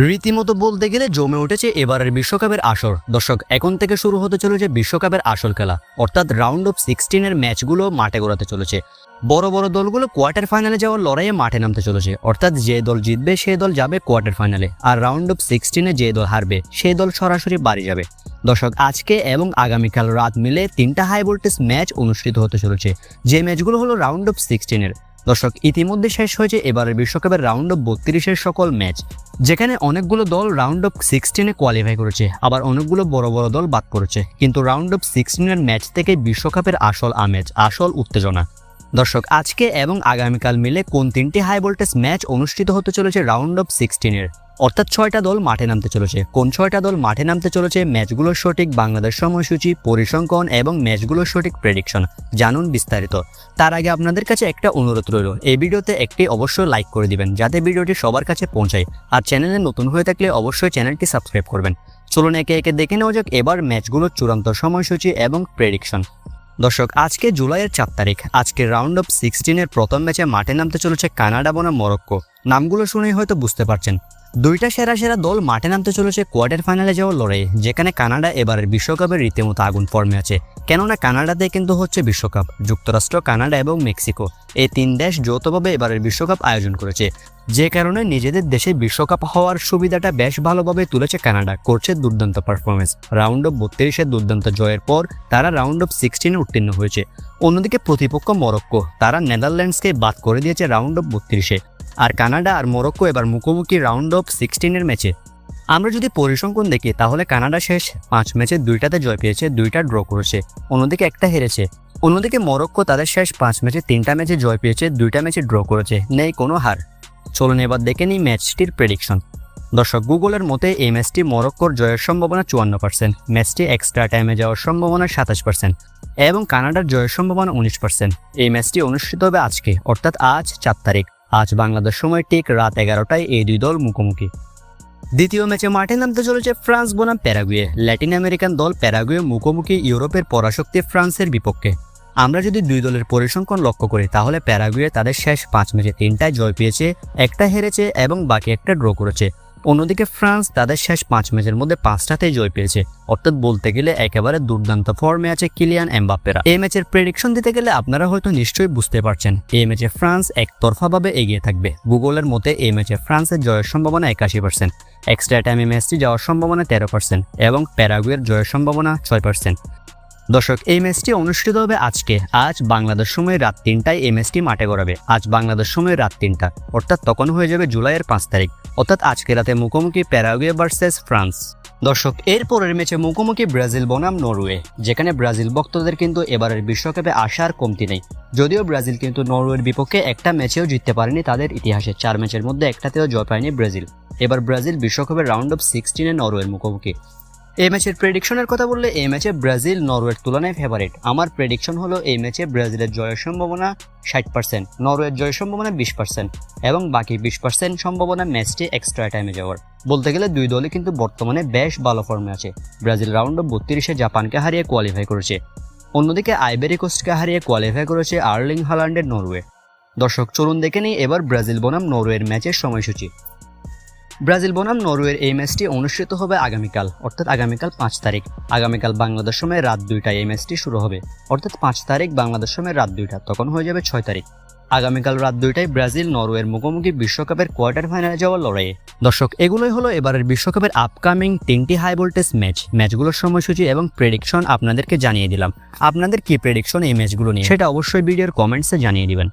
রীতিমতো বলতে গেলে জমে উঠেছে এবারের বিশ্বকাপের আসর। দর্শক, এখন থেকে শুরু হতে চলেছে বিশ্বকাপের আসল খেলা, অর্থাৎ রাউন্ড অফ 16 ম্যাচগুলো মাঠে গড়াতে চলেছে। বড় বড় দলগুলো কোয়ার্টার ফাইনালে যাওয়ার লড়াইয়ে মাঠে নামতে চলেছে, অর্থাৎ যে দল জিতবে সে দল যাবে কোয়ার্টার ফাইনালে, আর রাউন্ড অফ 16 যে দল হারবে সেই দল সরাসরি বাড়ি যাবে। দর্শক, আজকে এবং আগামীকাল রাত মিলে 3টা হাই ভোল্টেজ ম্যাচ অনুষ্ঠিত হতে চলেছে, যে ম্যাচগুলো হলো রাউন্ড অফ 16। দর্শক, ইতিমধ্যে শেষ হয়েছে এবারের বিশ্বকাপের রাউন্ড অফ 32 সকল ম্যাচ, যেখানে অনেকগুলো দল রাউন্ড অফ 16 কোয়ালিফাই করেছে, আবার অনেকগুলো বড় বড় দল বাদ করেছে। কিন্তু রাউন্ড অফ 16 ম্যাচ থেকে বিশ্বকাপের আসল আমেজ, আসল উত্তেজনা। দর্শক, আজকে এবং আগামীকাল মিলে কোন 3টি হাই ভোল্টেজ ম্যাচ অনুষ্ঠিত হতে চলেছে রাউন্ড অফ 16, অর্থাৎ 6টা দল মাঠে নামতে চলেছে। কোন 6টা দল মাঠে নামতে চলেছে, ম্যাচগুলোর সঠিক বাংলাদেশ সময়সূচি, পরিসংখ্যান এবং ম্যাচগুলোর সঠিক প্রেডিকশন জানুন বিস্তারিত। তার আগে আপনাদের কাছে একটা অনুরোধ রইল, এই ভিডিওতে একটি অবশ্যই লাইক করে দিবেন যাতে ভিডিওটি সবার কাছে পৌঁছায়, আর চ্যানেলে নতুন হয়ে থাকলে অবশ্যই চ্যানেলটি সাবস্ক্রাইব করবেন। চলুন একে একে দেখে নেওয়া যাক এবার ম্যাচগুলোর চূড়ান্ত সময়সূচি এবং প্রেডিকশন। দর্শক, আজকে জুলাইয়ের 4 তারিখ, আজকে রাউন্ড অফ 16 প্রথম ম্যাচে মাঠে নামতে চলেছে কানাডা বনাম মরক্কো। নামগুলো শুনেই হয়তো বুঝতে পারছেন, দুইটা সেরা দল মাঠে নামতে চলেছে কোয়ার্টার ফাইনালে যাওয়ার লড়াইয়ে, যেখানে কানাডা এবারের বিশ্বকাপের রীতিমতো আগুন ফর্মে আছে। কেননা কানাডাতে কিন্তু হচ্ছে বিশ্বকাপ, যুক্তরাষ্ট্র, কানাডা এবং মেক্সিকো এই 3 দেশ যৌথভাবে এবারের বিশ্বকাপ আয়োজন করেছে, যে কারণে নিজেদের দেশে বিশ্বকাপ হওয়ার সুবিধাটা বেশ ভালোভাবে তুলেছে কানাডা। করছে দুর্দান্ত পারফরমেন্স, রাউন্ড অফ 32 দুর্দান্ত জয়ের পর তারা রাউন্ড অফ 16 উত্তীর্ণ হয়েছে। অন্যদিকে প্রতিপক্ষ মরক্কো, তারা নেদারল্যান্ডসকে বাদ করে দিয়েছে রাউন্ড অফ 32। আর কানাডা আর মরক্কো এবার মুখোমুখি রাউন্ড অফ 16 ম্যাচে। আমরা যদি পরিসংখ্যান দেখি তাহলে কানাডা শেষ 5 ম্যাচে 2টাতে জয় পেয়েছে, 2টা ড্র করেছে, অন্যদিকে একটা হেরেছে। অন্যদিকে মরক্কো তাদের শেষ 5 ম্যাচে 3টা ম্যাচে জয় পেয়েছে, 2টা ম্যাচে ড্র করেছে, নেই কোনো হার। চলুন এবার দেখে নিই ম্যাচটির প্রেডিকশন। দর্শক, গুগলের মতে এই ম্যাচটি মরক্কোর জয়ের সম্ভাবনা 54%, ম্যাচটি এক্সট্রা টাইমে যাওয়ার সম্ভাবনা 27% এবং কানাডার জয়ের সম্ভাবনা 19%। এই ম্যাচটি অনুষ্ঠিত হবে আজকে, অর্থাৎ আজ 4 তারিখ। আজ বাংলাদেশ সময় ঠিক রাত 11টায় এই দুই দল মুখোমুখি। দ্বিতীয় ম্যাচে মাঠে নামতে চলেছে ফ্রান্স বনাম প্যারাগুয়ে। ল্যাটিন আমেরিকান দল প্যারাগুয়ে মুখোমুখি ইউরোপের পরাশক্তি ফ্রান্সের বিপক্ষে। আমরা যদি দুই দলের পরিসংখ্যান লক্ষ্য করি তাহলে প্যারাগুয়ে তাদের শেষ 5 ম্যাচে 3টায় জয় পেয়েছে, একটা হেরেছে এবং বাকি একটা ড্র করেছে। অন্যদিকে ফ্রান্স তাদের শেষ 5 ম্যাচের মধ্যে 5টাতেই জয় পেয়েছে, অর্থাৎ বলতে গেলে একেবারে দুর্দান্ত ফর্মে আছে কিলিয়ান এমবাপ্পেরা। এই ম্যাচের প্রেডিকশন দিতে গেলে আপনারা হয়তো নিশ্চয়ই বুঝতে পারছেন, এই ম্যাচে ফ্রান্স একতরফাভাবে এগিয়ে থাকবে। গুগলের মতে এই ম্যাচে ফ্রান্সের জয়ের সম্ভাবনা 81%, এক্সট্রা টাইমে ম্যাচটি যাওয়ার সম্ভাবনা 13% এবং প্যারাগুয়ের জয়ের সম্ভাবনা 6%। দর্শক, এই ম্যাচটি অনুষ্ঠিত হবে আজকে, আজ বাংলাদেশ সময় রাত 3টায় এই ম্যাচটি মাঠে গড়াবে। আজ বাংলাদেশ সময় রাত 3টা, অর্থাৎ তখন হয়ে যাবে জুলাইয়ের 5 তারিখ, অর্থাৎ আজকে রাতে মুখোমুখি প্যারাগুয়ে ভার্সেস ফ্রান্স। দর্শক, এর পরের ম্যাচে মুখোমুখি ব্রাজিল বনাম নরওয়ে, যেখানে ব্রাজিল ভক্তদের কিন্তু এবারের বিশ্বকাপে আসার কমতি নেই। যদিও ব্রাজিল কিন্তু নরওয়ের বিপক্ষে একটা ম্যাচেও জিততে পারেনি, তাদের ইতিহাসে 4 ম্যাচের মধ্যে একটাতেও জয় পায়নি ব্রাজিল। এবার ব্রাজিল বিশ্বকাপের রাউন্ড অফ 16 নরওয়ের মুখোমুখি। এই ম্যাচের প্রেডিকশনের কথা বললে এই ম্যাচে ব্রাজিল নরওয়ের তুলনায় ফেভারিট। আমার প্রেডিকশন হলো এই ম্যাচে ব্রাজিলের জয়ের সম্ভাবনা 60%, নরওয়ের জয়ের সম্ভাবনা 20% এবং বাকি 20% সম্ভাবনা ম্যাচটি এক্সট্রা টাইমে যাওয়ার। বলতে গেলে দুই দলই কিন্তু বর্তমানে বেশ ভালো ফর্মে আছে। ব্রাজিল রাউন্ড অফ 32 জাপানকে হারিয়ে কোয়ালিফাই করেছে, অন্যদিকে আইভরি কোস্টকে হারিয়ে কোয়ালিফাই করেছে আর্লিং হাল্যান্ডের নরওয়ে। দর্শক, চলুন দেখে নিই এবার ব্রাজিল বনাম নরওয়ের ম্যাচের সময়সূচি। ব্রাজিল বনাম নরওয়ের এই ম্যাচটি অনুষ্ঠিত হবে আগামীকাল, অর্থাৎ আগামীকাল 5 তারিখ। আগামীকাল বাংলাদেশ সময় রাত 2টায় এই ম্যাচটি শুরু হবে, অর্থাৎ 5 তারিখ বাংলাদেশ সময় রাত 2টা, তখন হয়ে যাবে 6 তারিখ। আগামীকাল রাত 2টায় ব্রাজিল নরওয়ের মুখোমুখি বিশ্বকাপের কোয়ার্টার ফাইনালে যাওয়ার লড়াইয়ে। দর্শক, এগুলোই হলো এবারের বিশ্বকাপের আপকামিং 3টি হাই ভোল্টেজ ম্যাচ। ম্যাচগুলোর সময়সূচি এবং প্রেডিকশন আপনাদেরকে জানিয়ে দিলাম। আপনাদের কি প্রেডিকশন এই ম্যাচগুলো নিয়ে, সেটা অবশ্যই ভিডিওর কমেন্টসে জানিয়ে দিবেন।